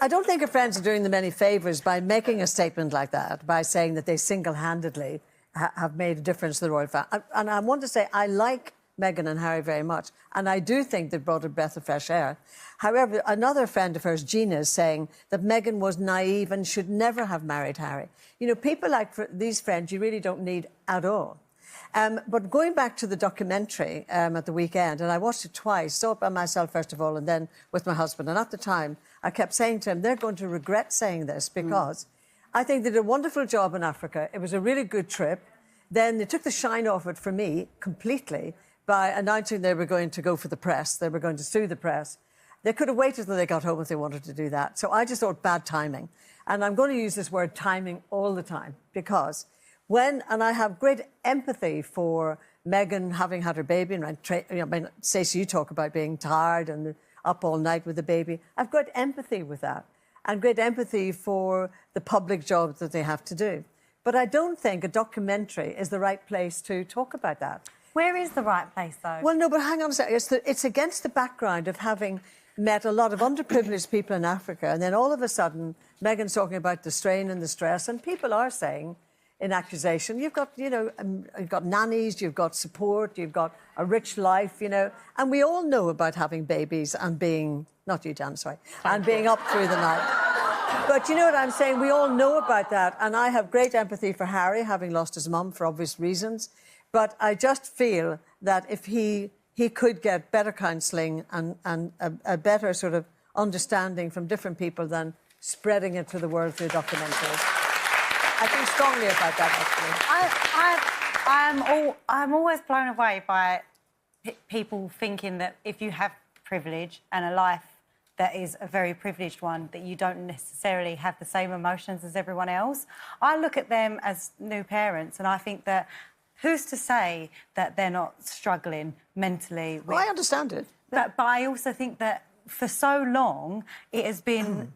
I don't think her friends are doing them any favours by making a statement like that, by saying that they single-handedly have made a difference to the royal family. And I want to say I like Meghan and Harry very much, and I do think they brought a breath of fresh air. However, another friend of hers, Gina, is saying that Meghan was naive and should never have married Harry. You know, people like these friends you really don't need at all. But going back to the documentary at the weekend, and I watched it twice, saw it by myself first of all, and then with my husband. And at the time, I kept saying to him, they're going to regret saying this, because I think they did a wonderful job in Africa. It was a really good trip. Then they took the shine off it for me completely by announcing they were going to go for the press. They were going to sue the press. They could have waited till they got home if they wanted to do that. So I just thought bad timing. And I'm going to use this word timing all the time, because and I have great empathy for Meghan having had her baby, and Stacey, you talk about being tired and up all night with the baby. I've got empathy with that, and great empathy for the public job that they have to do. But I don't think a documentary is the right place to talk about that. Where is the right place, though? Well, no, but hang on a second. It's against the background of having met a lot of underprivileged people in Africa, and then all of a sudden, Meghan's talking about the strain and the stress, and people are saying, in accusation, you've got, you've got nannies, you've got support, you've got a rich life, and we all know about having babies and being, not you, Dan, sorry, and being up through the night. But you know what I'm saying? We all know about that, and I have great empathy for Harry, having lost his mum for obvious reasons, but I just feel that if he could get better counselling and a better sort of understanding from different people than spreading it to the world through documentaries. I think strongly about that, actually. I'm always blown away by people thinking that if you have privilege and a life that is a very privileged one, that you don't necessarily have the same emotions as everyone else. I look at them as new parents, and I think that who's to say that they're not struggling mentally? Well, I understand it. But I also think that for so long, it has been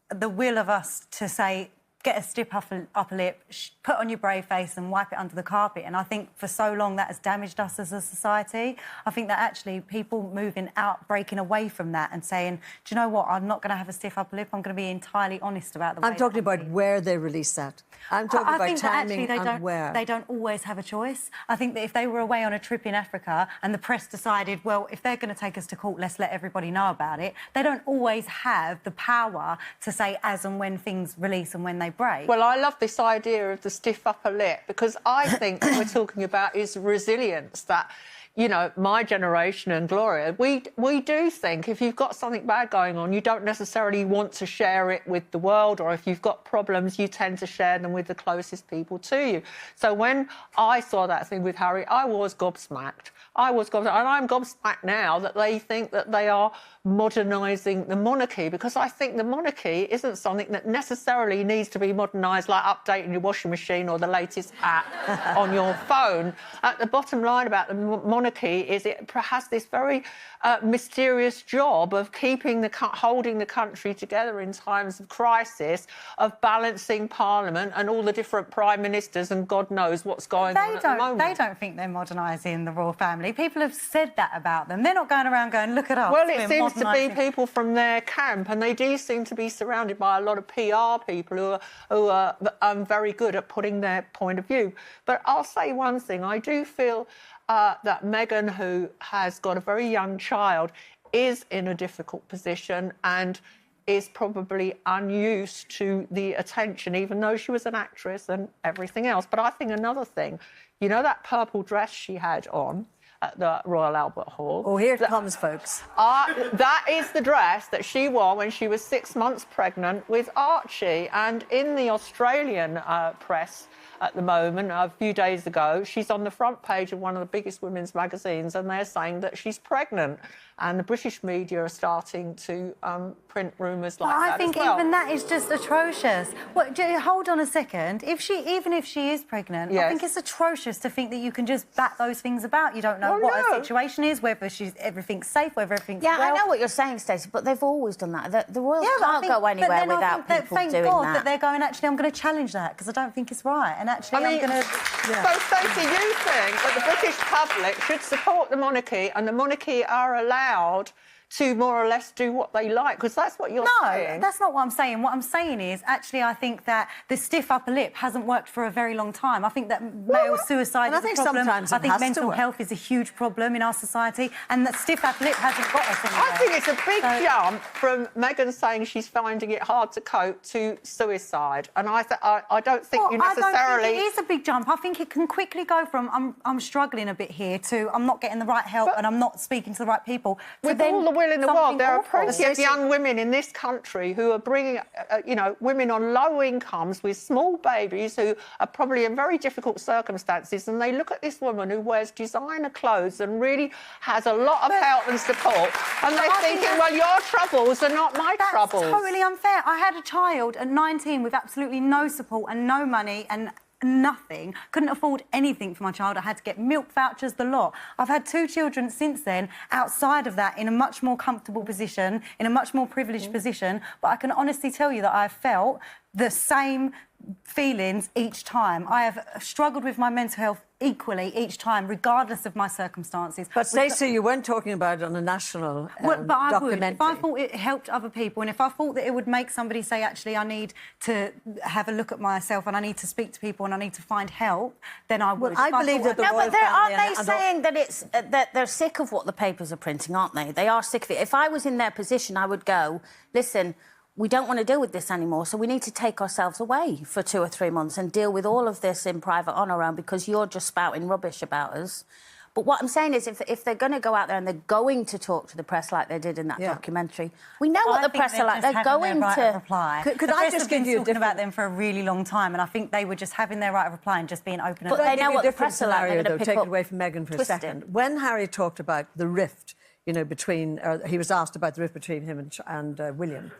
the will of us to say, get a stiff upper lip, put on your brave face and wipe it under the carpet. And I think for so long that has damaged us as a society. I think that actually people moving out, breaking away from that and saying, do you know what, I'm not going to have a stiff upper lip, I'm going to be entirely honest about the way... I'm talking about where they release that. I'm talking about timing and where. They don't always have a choice. I think that if they were away on a trip in Africa and the press decided, well, if they're going to take us to court, let's let everybody know about it, they don't always have the power to say as and when things release and when they break. Well, I love this idea of the stiff upper lip, because I think what we're talking about is resilience, that, my generation and Gloria, we do think if you've got something bad going on, you don't necessarily want to share it with the world, or if you've got problems, you tend to share them with the closest people to you. So when I saw that thing with Harry, I was gobsmacked. And I'm gobsmacked now that they think that they are modernising the monarchy, because I think the monarchy isn't something that necessarily needs to be modernised, like updating your washing machine or the latest app on your phone. The bottom line about the monarchy is it has this very mysterious job of holding the country together in times of crisis, of balancing Parliament and all the different prime ministers, and God knows what's going on at the moment. They don't think they're modernising the royal family. People have said that about them. They're not going around going, look at us. Well, it seems to be people from their camp, and they do seem to be surrounded by a lot of PR people who are very good at putting their point of view. But I'll say one thing. I do feel that Meghan, who has got a very young child, is in a difficult position and is probably unused to the attention, even though she was an actress and everything else. But I think another thing, that purple dress she had on at the Royal Albert Hall. Oh, here it comes, folks. That is the dress that she wore when she was 6 months pregnant with Archie. And in the Australian press at the moment, a few days ago, she's on the front page of one of the biggest women's magazines, and they're saying that she's pregnant. And the British media are starting to print rumours like that. I think as well. Even that is just atrocious. Hold on a second. Even if she is pregnant, yes. I think it's atrocious to think that you can just bat those things about. You don't know what her situation is, whether everything's safe, whether everything's well. I know what you're saying, Stacey, but they've always done that. The royals can't go anywhere without people doing that. Thank God that they're going, actually, I'm going to challenge that, because I don't think it's right. And actually, I'm going to... So, Stacey, you think that the British public should support the monarchy and the monarchy are allowed to more or less do what they like? Because that's what you're saying. No, that's not what I'm saying. What I'm saying is, actually, I think that the stiff upper lip hasn't worked for a very long time. I think that male suicide is a problem. I think mental health is a huge problem in our society, and that stiff upper lip hasn't got us anywhere. I think it's a big jump from Meghan saying she's finding it hard to cope to suicide, and I don't think you necessarily... I don't think it is a big jump. I think it can quickly go from I'm struggling a bit here to I'm not getting the right help and I'm not speaking to the right people. With all the will in the world, there are plenty of young women in this country who are bringing, women on low incomes with small babies who are probably in very difficult circumstances, and they look at this woman who wears designer clothes and really has a lot of help and support, and they're thinking, well, your troubles are not my troubles. That's totally unfair. I had a child at 19 with absolutely no support and no money and nothing, couldn't afford anything for my child. I had to get milk vouchers, the lot. I've had 2 children since then, outside of that, in a much more comfortable position, in a much more privileged position, but I can honestly tell you that I've felt the same feelings each time. I have struggled with my mental health equally each time, regardless of my circumstances. But Stacey, you weren't talking about it on a national but I would. documentary. If I thought it helped other people, and if I thought that it would make somebody say, actually, I need to have a look at myself and I need to speak to people and I need to find help, then I would. Well, I believe that the No, royal but aren't family they saying that it's that they're sick of what the papers are printing, aren't they? They are sick of it. If I was in their position, I would go, listen, we don't want to deal with this anymore, so we need to take ourselves away for 2 or 3 months and deal with all of this in private on our own because you're just spouting rubbish about us. But what I'm saying is if they're going to go out there and they're going to talk to the press like they did in that documentary, we know what the press are like. They're going to... reply. Could I just give you a talking about them for a really long time, and I think they were just having their right of reply and just being open. But they know what the press are like. Scenario, though, take it away from Meghan for a second. When Harry talked about the rift, between... he was asked about the rift between him and William.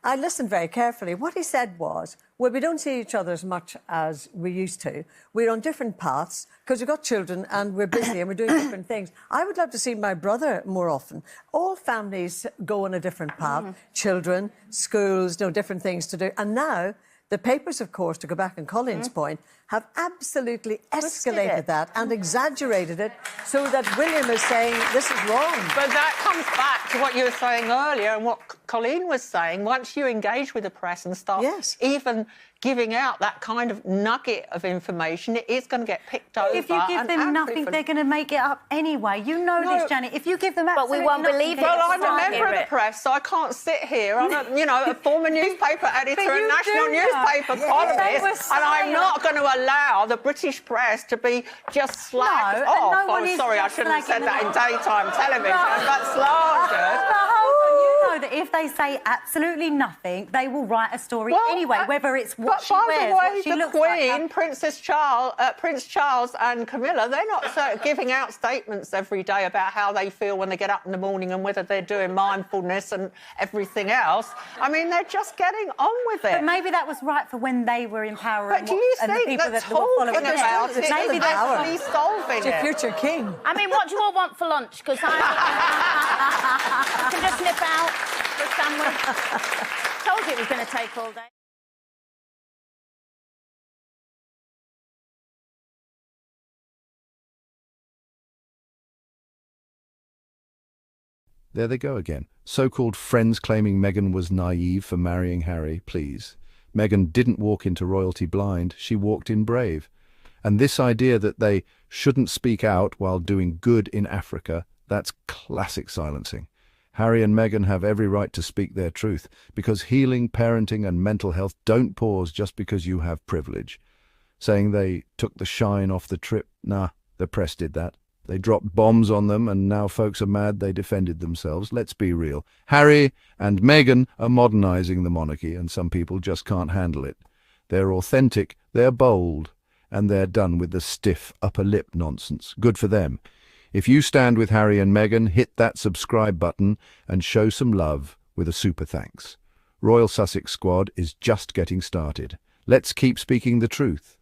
I listened very carefully. What he said was, well, we don't see each other as much as we used to. We're on different paths because we've got children and we're busy and we're doing different things. I would love to see my brother more often. All families go on a different path. Children, schools, different things to do. And now the papers, of course, to go back on Colin's point, have absolutely escalated that and exaggerated it so that William is saying this is wrong. But that comes back to what you were saying earlier and what Colleen was saying. Once you engage with the press and start even giving out that kind of nugget of information, it is going to get picked over. If you give them nothing, they're going to make it up anyway. You know this, Janet. If you give them absolutely we won't believe it. Well, I'm a member of the press, so I can't sit here. I'm a former newspaper editor and national newspaper columnist, and I'm not going to allow the British press to be just slagged off. Oh, sorry, I shouldn't have said that in daytime television, but slandered. You know that if they say absolutely nothing, they will write a story anyway, whether it's what she wears, what she looks like. But by the way, Prince Charles and Camilla, they're not giving out statements every day about how they feel when they get up in the morning and whether they're doing mindfulness and everything else. I mean, they're just getting on with it. But maybe that was right for when they were in power. But do you think that talking about it is actually solving it? It's your future king. I mean, what do you all want for lunch? Because I can just nip out for a sandwich. Told you it was going to take all day. There they go again. So-called friends claiming Meghan was naive for marrying Harry, please. Meghan didn't walk into royalty blind, she walked in brave. And this idea that they shouldn't speak out while doing good in Africa, that's classic silencing. Harry and Meghan have every right to speak their truth, because healing, parenting and mental health don't pause just because you have privilege. Saying they took the shine off the trip, nah, the press did that. They dropped bombs on them and now folks are mad they defended themselves. Let's be real. Harry and Meghan are modernising the monarchy and some people just can't handle it. They're authentic, they're bold, and they're done with the stiff upper lip nonsense. Good for them. If you stand with Harry and Meghan, hit that subscribe button and show some love with a super thanks. Royal Sussex Squad is just getting started. Let's keep speaking the truth.